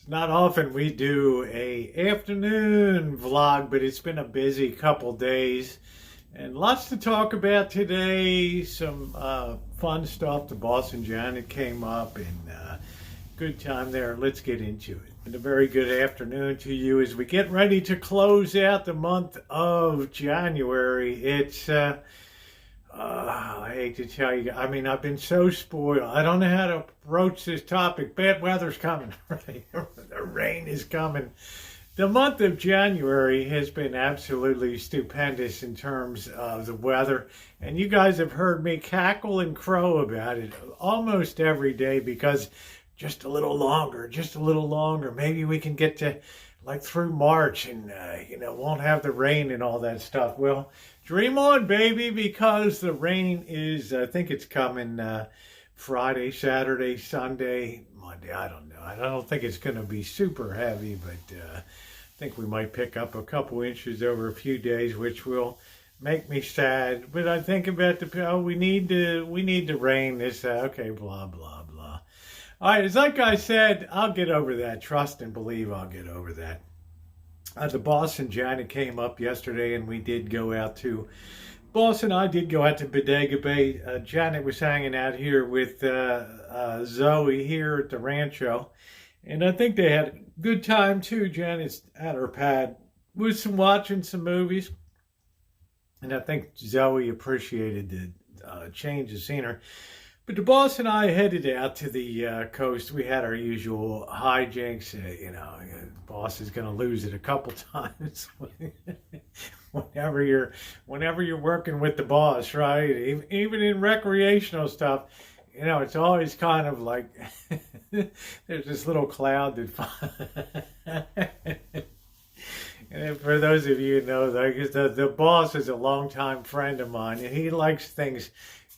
It's not often we do a afternoon vlog, but it's been a busy couple days and lots to talk about today. Some fun stuff. The boss and Janet came up and good time there. Let's get into it. And a very good afternoon to you as we get ready to close out the month of January. I hate to tell you, I mean, I've been so spoiled. I don't know how to approach this topic. Bad weather's coming, right? The rain is coming. The month of January has been absolutely stupendous in terms of the weather. And you guys have heard me cackle and crow about it almost every day because just a little longer, just a little longer. Maybe we can get to like through March and, won't have the rain and all that stuff. Well, dream on, baby, because the rain is, I think it's coming Friday, Saturday, Sunday, Monday. I don't know. I don't think it's going to be super heavy, but I think we might pick up a couple inches over a few days, which will make me sad. But I think about we need to rain this, okay, blah, blah, blah. All right, it's like I said, I'll get over that. Trust and believe I'll get over that. The boss and Janet came up yesterday, and we did go out to, boss and I did go out to Bodega Bay. Janet was hanging out here with Zoe here at the Rancho, and I think they had a good time too. Janet's at her pad with watching some movies, and I think Zoe appreciated the change of scenery. But the boss and I headed out to the coast. We had our usual hijinks. The boss is going to lose it a couple times whenever you're working with the boss, right? Even in recreational stuff, it's always kind of like there's this little cloud that. And for those of you who know, the boss is a longtime friend of mine, and he likes things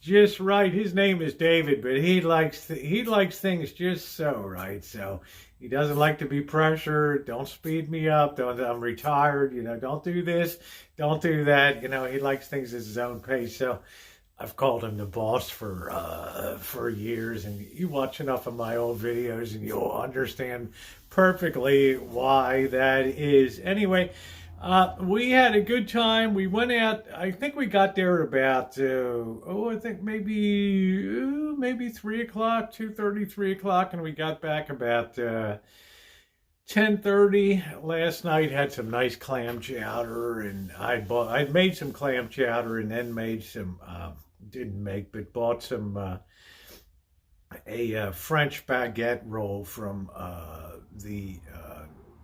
just right. His name is David, but he likes things just so right. So he doesn't like to be pressured. Don't speed me up. I'm retired. Don't do this. Don't do that. He likes things at his own pace. So I've called him the boss for years. And you watch enough of my old videos, and you'll understand perfectly why that is. Anyway. We had a good time. We went out. I think we got there at about, I think maybe 3 o'clock, 2:30, 3 o'clock, and we got back about 10:30 last night. Had some nice clam chowder, and I'd made some clam chowder, and then made some bought some a French baguette roll from the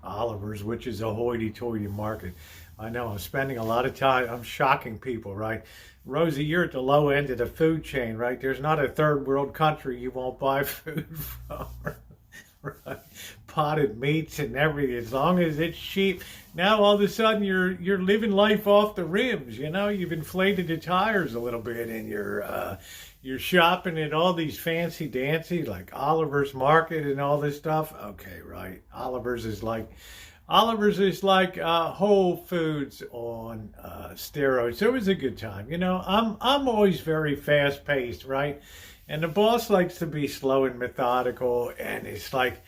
Oliver's, which is a hoity-toity market. I know I'm spending a lot of time. I'm shocking people, right? Rosie, you're at the low end of the food chain, right? There's not a third world country you won't buy food from, right? Potted meats and everything, as long as it's cheap. Now all of a sudden you're living life off the rims. You've inflated the tires a little bit, and you're shopping at all these fancy dancy like Oliver's Market and all this stuff. Okay, right. Oliver's is like Whole Foods on steroids. It was a good time. I'm always very fast paced, right? And the boss likes to be slow and methodical, and it's like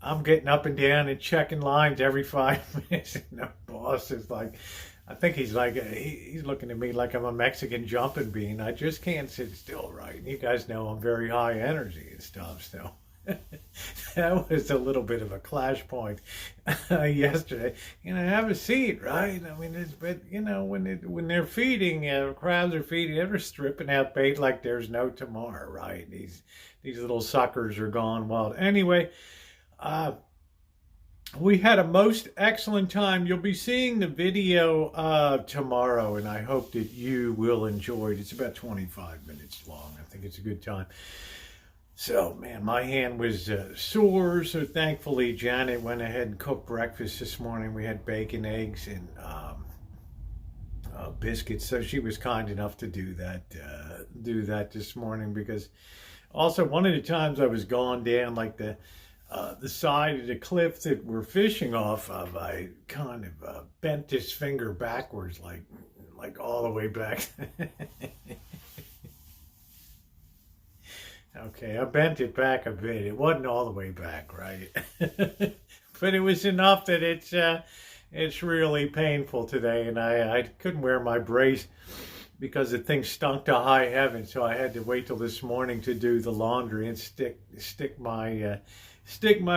I'm getting up and down and checking lines every 5 minutes, and the boss is like, I think he's looking at me like I'm a Mexican jumping bean. I just can't sit still, right? And you guys know I'm very high energy and stuff, so that was a little bit of a clash point yesterday. Have a seat, right? I mean, when they're feeding, crowds are feeding, they're stripping out bait like there's no tomorrow, right? These little suckers are gone wild. Anyway, we had a most excellent time. You'll be seeing the video tomorrow, and I hope that you will enjoy it. It's about 25 minutes long. I think it's a good time. So, man, my hand was sore, so thankfully Janet went ahead and cooked breakfast this morning. We had bacon, eggs, and biscuits, so she was kind enough to do that this morning, because also one of the times I was gone down like the side of the cliff that we're fishing off of, I kind of bent this finger backwards, like all the way back. Okay, I bent it back a bit. It wasn't all the way back, right? but it was enough that it's really painful today, and I couldn't wear my brace because the thing stunk to high heaven. So I had to wait till this morning to do the laundry and stick my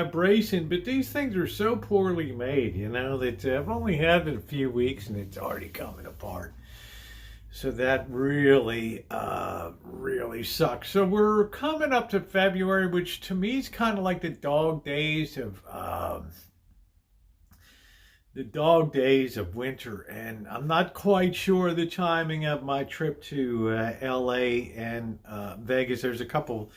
brace in. But these things are so poorly made, you know, that I've only had it a few weeks and it's already coming apart. So that really sucks. So we're coming up to February, which to me is kind of like the dog days of winter, and I'm not quite sure the timing of my trip to LA and Vegas. There's a couple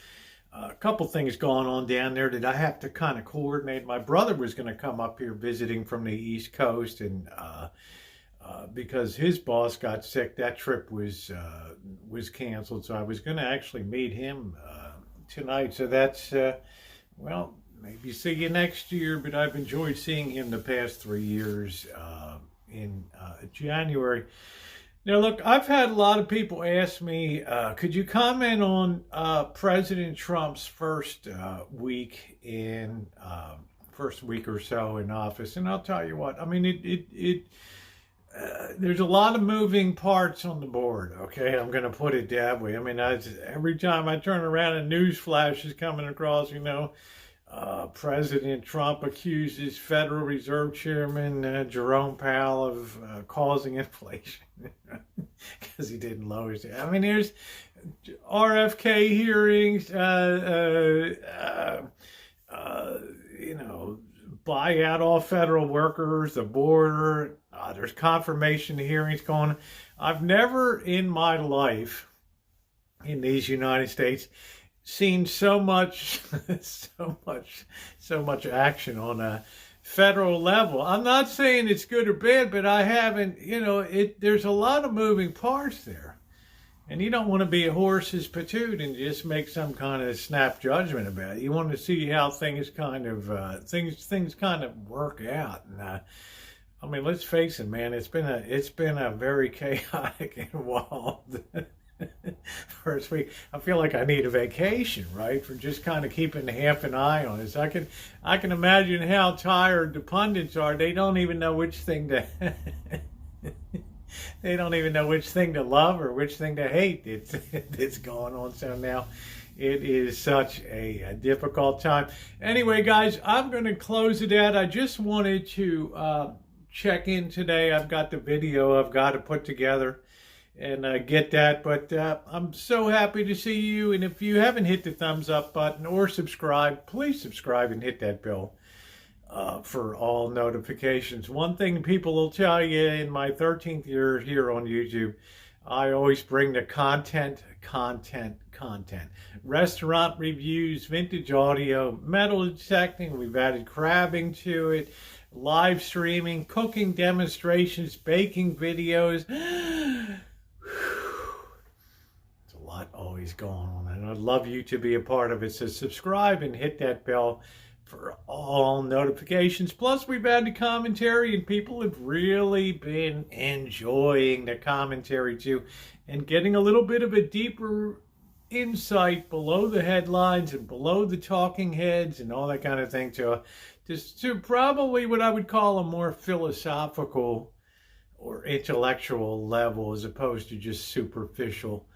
things going on down there that I have to kind of coordinate. My brother was going to come up here visiting from the East Coast, and because his boss got sick, that trip was canceled. So I was going to actually meet him tonight. So that's well, maybe see you next year, but I've enjoyed seeing him the past 3 years in January. Now, look, I've had a lot of people ask me, could you comment on President Trump's first week or so in office? And I'll tell you what, I mean, there's a lot of moving parts on the board, okay? I'm going to put it that way. I mean, every time I turn around, a news flash is coming across, you know. President Trump accuses Federal Reserve Chairman Jerome Powell of causing inflation because he didn't lower it. I mean, there's RFK hearings, you know, buy out all federal workers, the border. There's confirmation hearings going on. I've never in my life in these United States seen so much action on a federal level. I'm not saying it's good or bad, but I haven't, you know, there's a lot of moving parts there. And you don't want to be a horse's patoot and just make some kind of snap judgment about it. You want to see how things kind of things kind of work out. And I mean, let's face it, man. It's been a very chaotic and wild first week. I feel like I need a vacation, right, for just kind of keeping half an eye on this. I can imagine how tired the pundits are. They don't even know which thing to. They don't even know which thing to love or which thing to hate. It's going on. So now it is such a difficult time. Anyway, guys, I'm going to close it out. I just wanted to check in today. I've got the video I've got to put together and get that. But I'm so happy to see you. And if you haven't hit the thumbs up button or subscribe, please subscribe and hit that bell for all notifications. One thing people will tell you in my 13th year here on YouTube, I always bring the content. Restaurant reviews, vintage audio, metal detecting. We've added crabbing to it, live streaming, cooking demonstrations, baking videos. It's a lot always going on, and I'd love you to be a part of it. So subscribe and hit that bell for all notifications. Plus, we've added commentary, and people have really been enjoying the commentary too, and getting a little bit of a deeper insight below the headlines and below the talking heads and all that kind of thing to probably what I would call a more philosophical or intellectual level as opposed to just superficial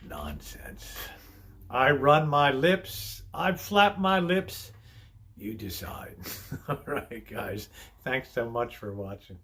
nonsense. I run my lips, I flap my lips, you decide. All right, guys. Thanks so much for watching.